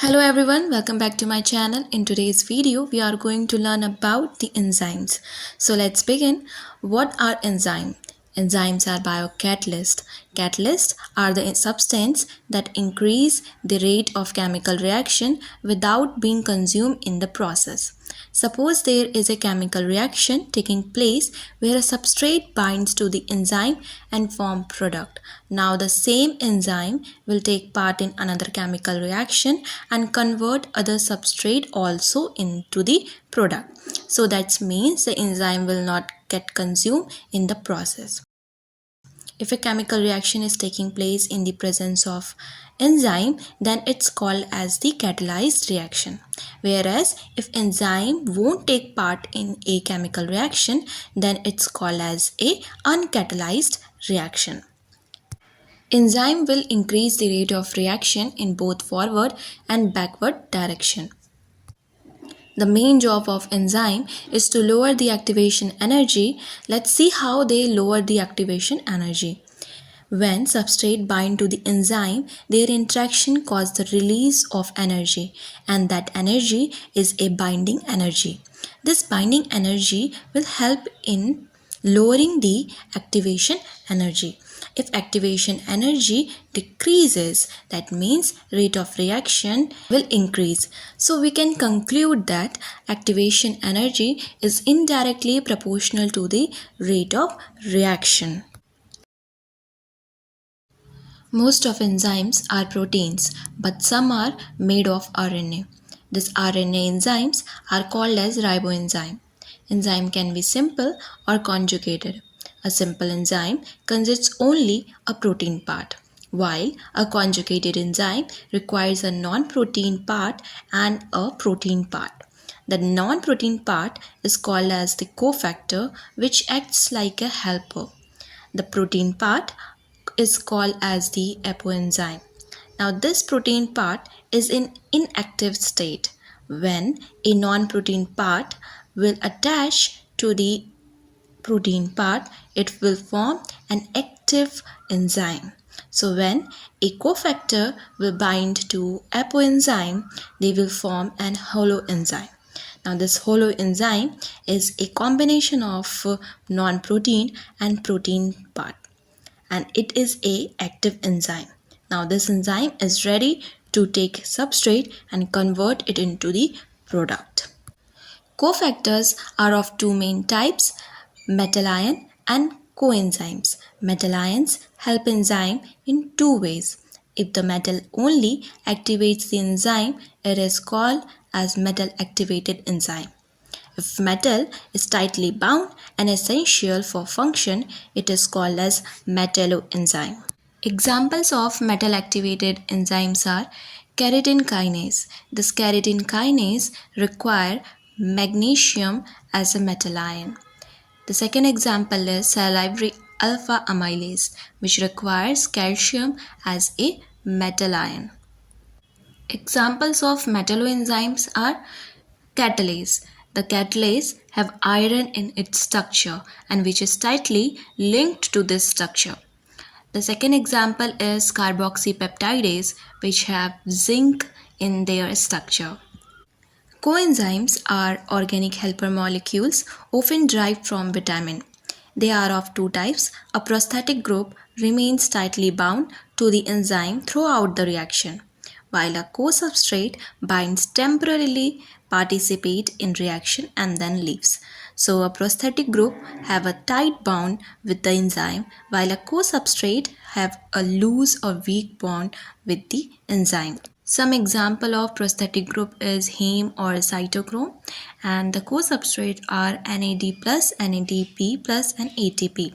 Hello everyone, welcome back to my channel. In today's video, we are going to learn about the enzymes. So let's begin. What are enzymes? Enzymes are biocatalysts. Catalysts are the substance that increase the rate of chemical reaction without being consumed in the process. Suppose there is a chemical reaction taking place where a substrate binds to the enzyme and form product. Now the same enzyme will take part in another chemical reaction and convert other substrate also into the product. So that means the enzyme will not get consumed in the process. If a chemical reaction is taking place in the presence of enzyme, then it's called as the catalyzed reaction. Whereas if enzyme won't take part in a chemical reaction, then it's called as a uncatalyzed reaction. Enzyme will increase the rate of reaction in both forward and backward direction. The main job of enzyme is to lower the activation energy. Let's see how they lower the activation energy. When substrate bind to the enzyme, their interaction causes the release of energy, and that energy is a binding energy. This binding energy will help in lowering the activation energy. If activation energy decreases, that means rate of reaction will increase. So we can conclude that activation energy is indirectly proportional to the rate of reaction. Most of enzymes are proteins, but some are made of RNA. These RNA enzymes are called as riboenzyme. Enzyme can be simple or conjugated. A simple enzyme consists only a protein part, while a conjugated enzyme requires a non-protein part and a protein part. The non-protein part is called as the cofactor, which acts like a helper. The protein part is called as the apoenzyme. Now this protein part is in inactive state. When a non-protein part will attach to the protein part, it will form an active enzyme. So when a cofactor will bind to apoenzyme, they will form an holoenzyme. Now this holoenzyme is a combination of non-protein and protein part, and it is a active enzyme. Now this enzyme is ready to take substrate and convert it into the product. Cofactors are of two main types, metal ion and coenzymes. Metal ions help enzyme in two ways. If the metal only activates the enzyme, it is called as metal activated enzyme. If metal is tightly bound and essential for function, it is called as metalloenzyme. Examples of metal activated enzymes are keratin kinase. This keratin kinase require magnesium as a metal ion. The second example is salivary alpha amylase, which requires calcium as a metal ion. Examples of metalloenzymes are catalase. The catalase have iron in its structure and which is tightly linked to this structure. The second example is carboxypeptidase, which have zinc in their structure. Coenzymes are organic helper molecules often derived from vitamin. They are of two types. A prosthetic group remains tightly bound to the enzyme throughout the reaction, while a co-substrate binds temporarily, participate in reaction and then leaves. So a prosthetic group have a tight bond with the enzyme, while a co-substrate have a loose or weak bond with the enzyme. Some example of prosthetic group is heme or cytochrome, and the co-substrate are NAD+, NADP+, and ATP.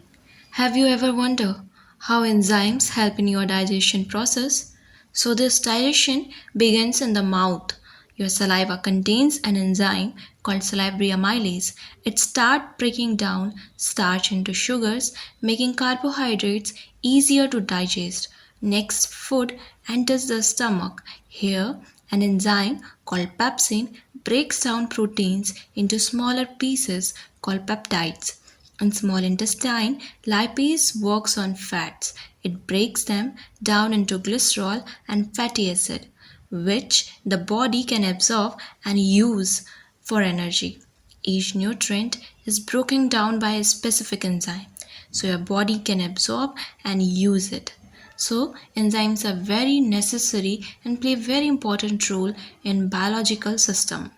Have you ever wondered how enzymes help in your digestion process? So this digestion begins in the mouth. Your saliva contains an enzyme called salivary amylase. It starts breaking down starch into sugars, making carbohydrates easier to digest. Next, food enters the stomach. Here, an enzyme called pepsin breaks down proteins into smaller pieces called peptides. In small intestine, lipase works on fats. It breaks them down into glycerol and fatty acid. which the body can absorb and use for energy. Each nutrient is broken down by a specific enzyme, so your body can absorb and use it. So enzymes are very necessary and play a very important role in biological system.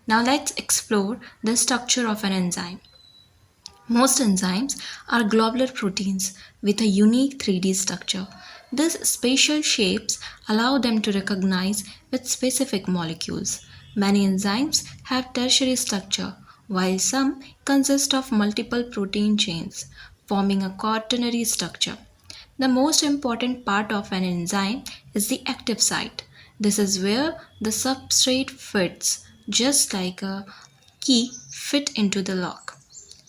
Now let's explore the structure of an enzyme. Most enzymes are globular proteins with a unique 3D structure. These spatial shapes allow them to recognize with specific molecules. Many enzymes have tertiary structure, while some consist of multiple protein chains, forming a quaternary structure. The most important part of an enzyme is the active site. This is where the substrate fits, just like a key fit into the lock.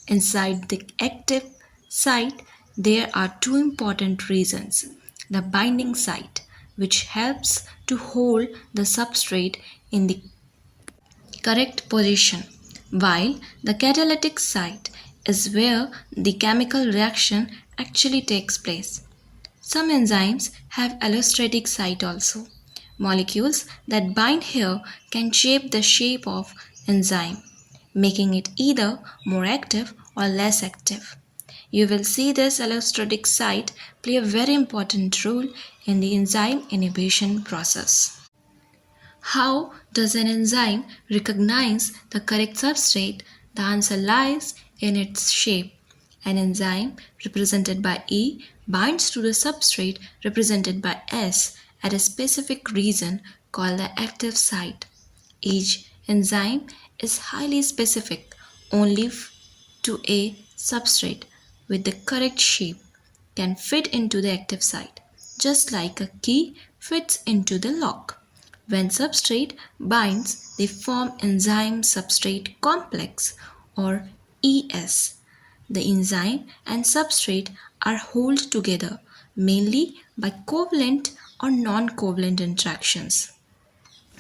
Inside the active site, there are two important reasons. The binding site, which helps to hold the substrate in the correct position, while the catalytic site is where the chemical reaction actually takes place. Some enzymes have allostertic site also. Molecules that bind here can shape the shape of enzyme, making it either more active or less active. You will see this allostertic site play a very important role in the enzyme inhibition process. How does an enzyme recognize the correct substrate? The answer lies in its shape. An enzyme represented by E binds to the substrate represented by S at a specific region called the active site. Each enzyme is highly specific only to a substrate with the correct shape can fit into the active site, just like a key fits into the lock. When substrate binds, they form enzyme-substrate complex or ES. The enzyme and substrate are held together mainly by covalent or non-covalent interactions.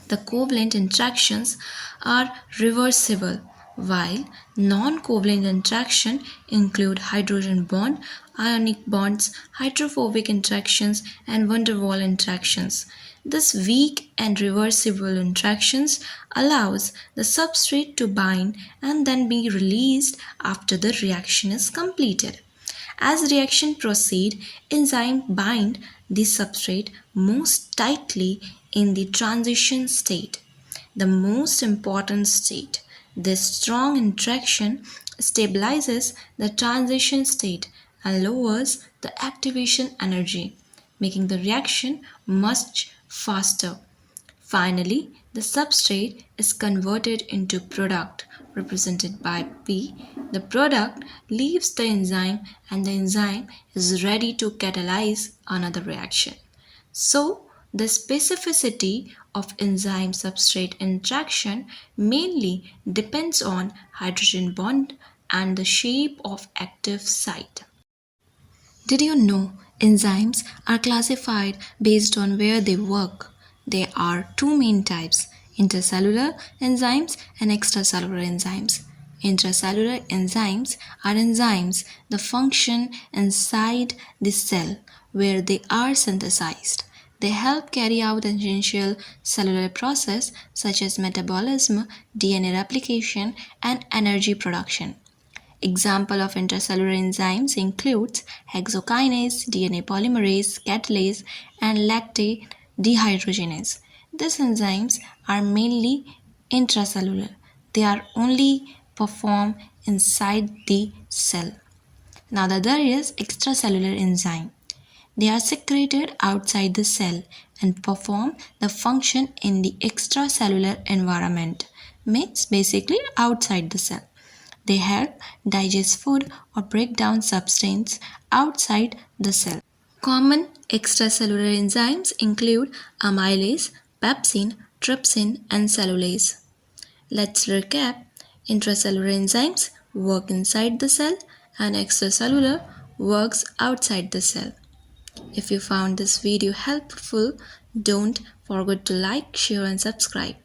The covalent interactions are reversible, while non-covalent interactions include hydrogen bond, ionic bonds, hydrophobic interactions, and van der Waals interactions. This weak and reversible interactions allows the substrate to bind and then be released after the reaction is completed. As reaction proceed, enzyme bind the substrate most tightly in the transition state, the most important state. This strong interaction stabilizes the transition state and lowers the activation energy, making the reaction much faster. Finally, the substrate is converted into product represented by P. The product leaves the enzyme and the enzyme is ready to catalyze another reaction. So, the specificity of enzyme substrate interaction mainly depends on hydrogen bond and the shape of active site. Did you know enzymes are classified based on where they work? There are two main types, intercellular enzymes and extracellular enzymes. Intracellular enzymes are enzymes that function inside the cell where they are synthesized. They help carry out essential cellular processes such as metabolism, DNA replication, and energy production. Example of intracellular enzymes includes hexokinase, DNA polymerase, catalase, and lactate dehydrogenase. These enzymes are mainly intracellular. They are only performed inside the cell. Now the other is extracellular enzyme. They are secreted outside the cell and perform the function in the extracellular environment, means basically outside the cell. They help digest food or break down substance outside the cell. Common extracellular enzymes include amylase, pepsin, trypsin, and cellulase. Let's recap. Intracellular enzymes work inside the cell and extracellular works outside the cell. If you found this video helpful, don't forget to like, share, and subscribe.